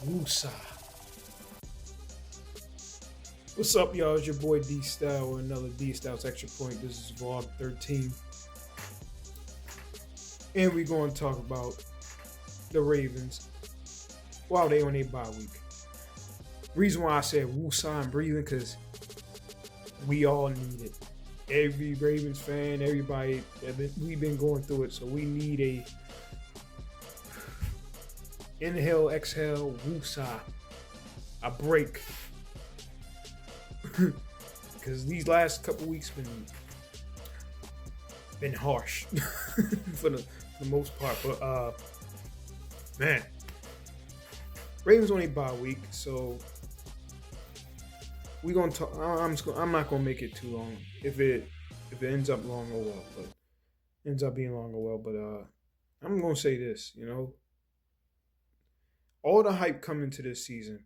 Woosah. What's up, y'all? It's your boy D-Style with another D-Styles Extra Point. This is Vlog13. And we're going to talk about the Ravens while they on a bye week. Reason why I said woosah and breathing, because we all need it. Every Ravens fan, everybody, we've been going through it, so we need a inhale, exhale, woosah, a break. Because these last couple weeks been harsh for the most part. But man, Ravens on a bye week, so we gonna talk. I'm not gonna make it too long. If it ends up long, oh well. But ends up being long, oh well. But I'm gonna say this. All the hype coming to this season,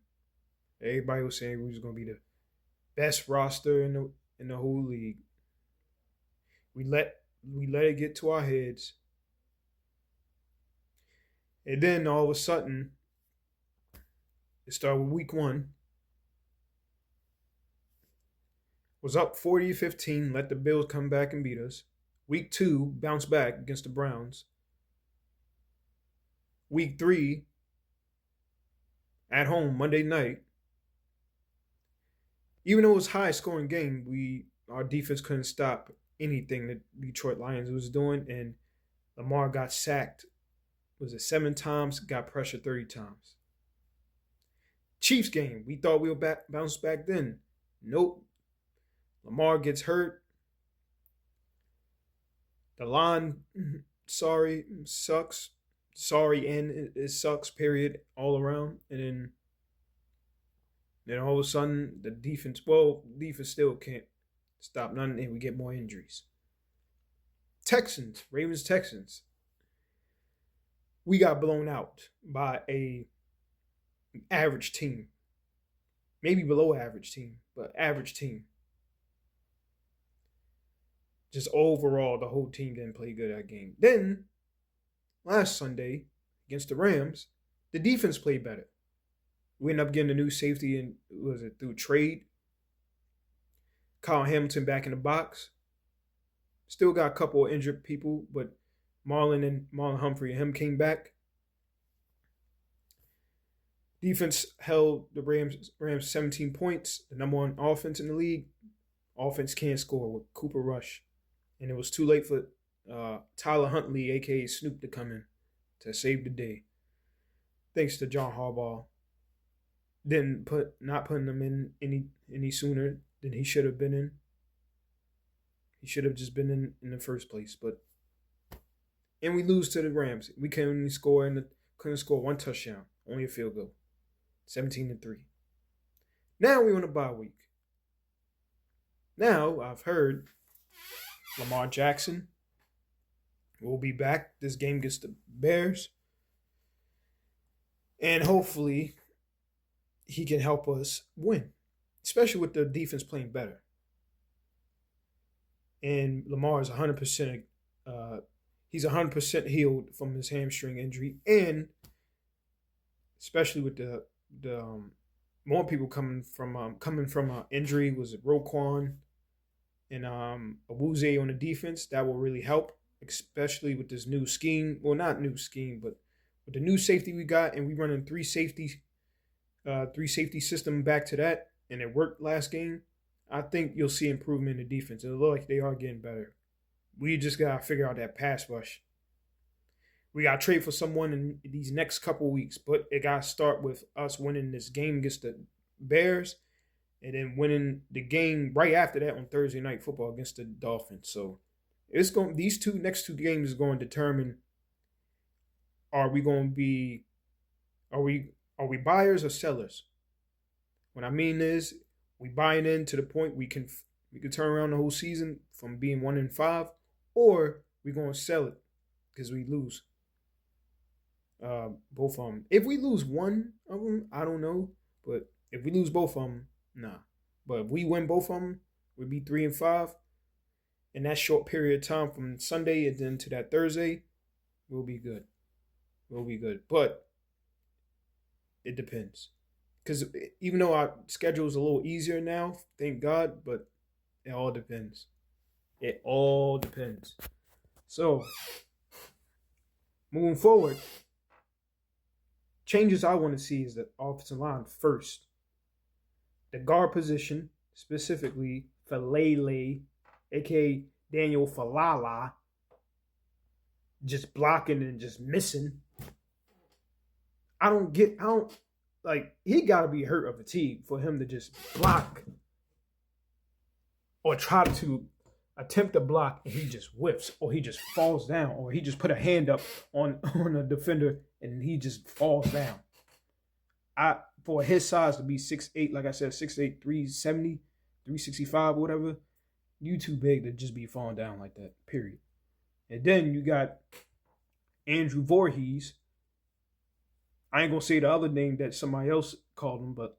everybody was saying we was gonna be the best roster in the whole league. We let it get to our heads, and then all of a sudden, it started with week 1. Was up 40-15. Let the Bills come back and beat us. Week 2, bounced back against the Browns. Week 3, at home Monday night. Even though it was a high-scoring game, our defense couldn't stop anything that Detroit Lions was doing, and Lamar got sacked. Was it 7 times? Got pressured 30 times. Chiefs game, we thought we would bounce back then. Nope. Lamar gets hurt. The line, sucks. Sorry, and it sucks, period, all around. And then all of a sudden, the defense still can't stop nothing, and we get more injuries. Ravens-Texans. We got blown out by a average team. Maybe below average team, but average team. Just overall, the whole team didn't play good that game. Then, last Sunday, against the Rams, the defense played better. We ended up getting a new safety, and through trade? Kyle Hamilton back in the box. Still got a couple of injured people, but Marlon Humphrey and him came back. Defense held the Rams 17 points, the number 1 offense in the league. Offense can't score with Cooper Rush. And it was too late for Tyler Huntley, a.k.a. Snoop, to come in to save the day. Thanks to John Harbaugh. Not putting him in any sooner than he should have been in. He should have just been in the first place. And we lose to the Rams. We couldn't score 1 touchdown, only a field goal. 17-3. Now we on a bye week. Now I've heard Lamar Jackson will be back. This game against the Bears. And hopefully he can help us win, especially with the defense playing better. And Lamar is 100%. He's 100% healed from his hamstring injury, and especially with the more people coming from injury, was it Roquan and Awuzie on the defense, that will really help, especially with this new scheme. Well, not new scheme, but with the new safety we got, and we running 3 safety system back to that, and it worked last game. I think you'll see improvement in the defense. It looks like they are getting better. We just got to figure out that pass rush. We got to trade for someone in these next couple weeks, but it got to start with us winning this game against the Bears, and then winning the game right after that on Thursday Night Football against the Dolphins. So these next two games is going to determine, are we buyers or sellers? What I mean is, we buying in to the point we can turn around the whole season from being 1-5, or we going to sell it because we lose both of them. If we lose one of them, I don't know, but if we lose both of them, nah. But if we win both of them, we'd be 3-5. In that short period of time from Sunday and then to that Thursday, we'll be good. But It depends. Because even though our schedule is a little easier now, thank God, but it all depends. It all depends. So, moving forward, changes I want to see is the offensive line first. The guard position, specifically Falele, aka Daniel Falala, just blocking and just missing. I don't like, he got to be hurt or fatigued for him to just block or try to attempt to block and he just whiffs or he just falls down or he just put a hand up on a defender and he just falls down. For his size to be 6'8", like I said, 6'8", 370, 365, whatever, you too big to just be falling down like that, period. And then you got Andrew Voorhees. I ain't going to say the other name that somebody else called him, but,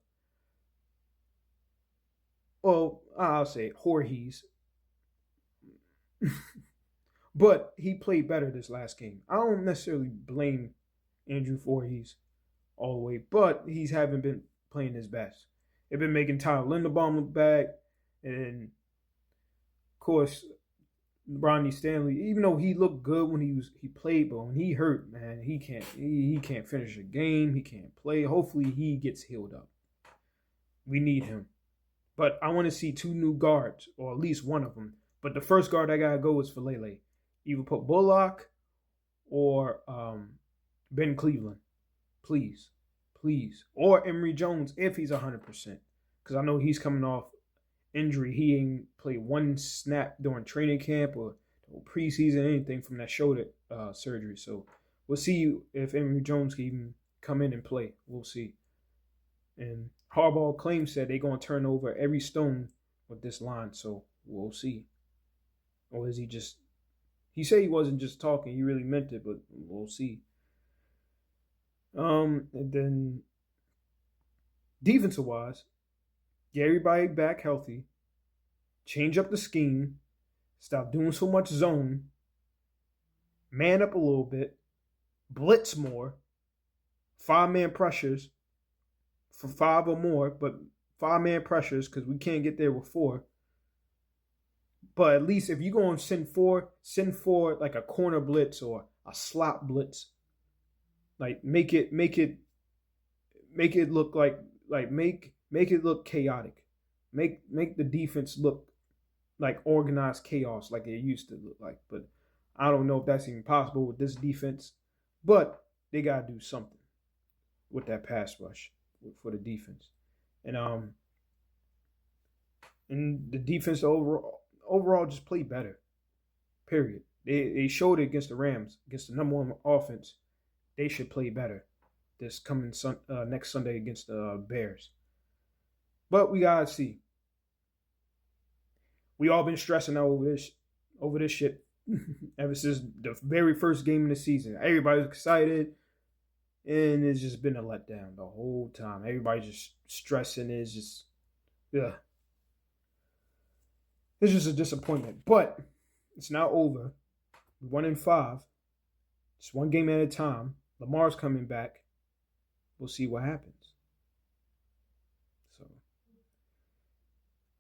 well, I'll say it, Voorhees. But he played better this last game. I don't necessarily blame Andrew Voorhees all the way, but he haven't been playing his best. They've been making Tyler Linderbaum look bad, and of course, Ronnie Stanley. Even though he looked good when he played, but when he hurt, man, he can't finish a game. He can't play. Hopefully, he gets healed up. We need him, but I want to see 2 new guards, or at least one of them. But the first guard I gotta go is Falele. Either put Bullock or Ben Cleveland. Please. Or Emory Jones if he's 100%. Because I know he's coming off injury. He ain't played one snap during training camp or preseason, anything from that shoulder surgery. So we'll see if Emory Jones can even come in and play. We'll see. And Harbaugh claims that they're going to turn over every stone with this line. So we'll see. Or is he just... He said he wasn't just talking. He really meant it, but we'll see. And then defensive wise, get everybody back healthy, change up the scheme, stop doing so much zone, man up a little bit, blitz more, 5-man pressures for 5 or more, but 5-man pressures because we can't get there with 4. But at least if you're going to send four like a corner blitz or a slot blitz. Like make it look make it look chaotic. Make the defense look like organized chaos like it used to look like. But I don't know if that's even possible with this defense. But they gotta do something with that pass rush for the defense. And the defense overall just play better. Period. They showed it against the Rams, against the number 1 offense. They should play better this coming next Sunday against the Bears. But we gotta see. We all been stressing out over this shit ever since the very first game of the season. Everybody's excited, and it's just been a letdown the whole time. Everybody's just stressing. It's just, yeah. It's just a disappointment. But it's now over. We're 1-5. Just one game at a time. Lamar's coming back. We'll see what happens.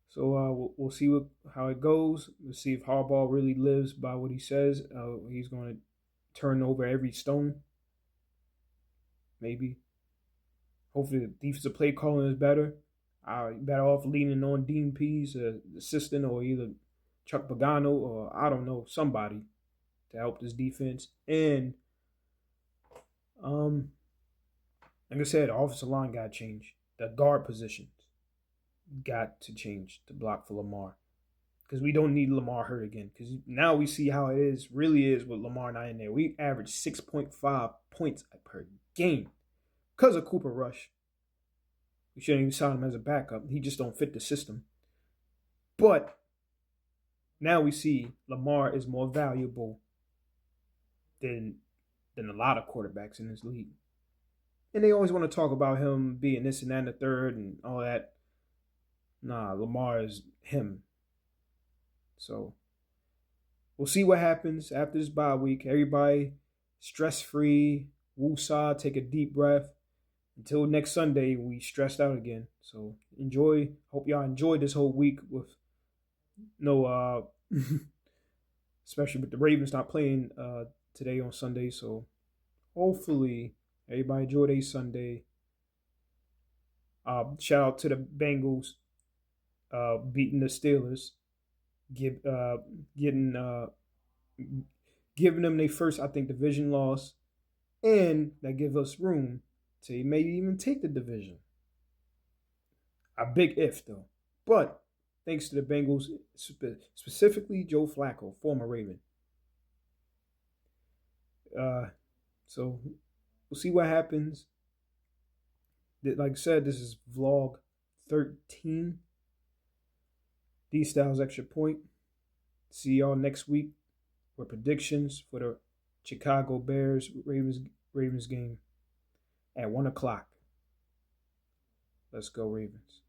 So we'll see how it goes. We'll see if Harbaugh really lives by what he says. He's going to turn over every stone. Maybe. Hopefully the defensive play calling is better. Better off leaning on Dean Pease, assistant, or either Chuck Pagano, or I don't know, somebody to help this defense. And like I said, the offensive line got to change. The guard positions got to change to block for Lamar. Because we don't need Lamar hurt again. Because now we see how it really is with Lamar not in there. We average 6.5 points per game because of Cooper Rush. We shouldn't even sign him as a backup. He just don't fit the system. But now we see Lamar is more valuable than a lot of quarterbacks in this league. And they always want to talk about him being this and that and the third and all that. Nah, Lamar is him. So we'll see what happens after this bye week. Everybody stress-free, woosah, take a deep breath. until next Sunday, we stressed out again. So enjoy. Hope y'all enjoyed this whole week with no especially with the Ravens not playing today on Sunday. So hopefully everybody enjoyed a Sunday. Shout out to the Bengals beating the Steelers, getting giving them their first, I think, division loss, and that gives us room to maybe even take the division. A big if though, but thanks to the Bengals, specifically Joe Flacco, former Raven. So we'll see what happens. Like I said, this is vlog 13. D-Styles Extra Point. See y'all next week with predictions for the Chicago Bears Ravens game at 1 o'clock. Let's go Ravens.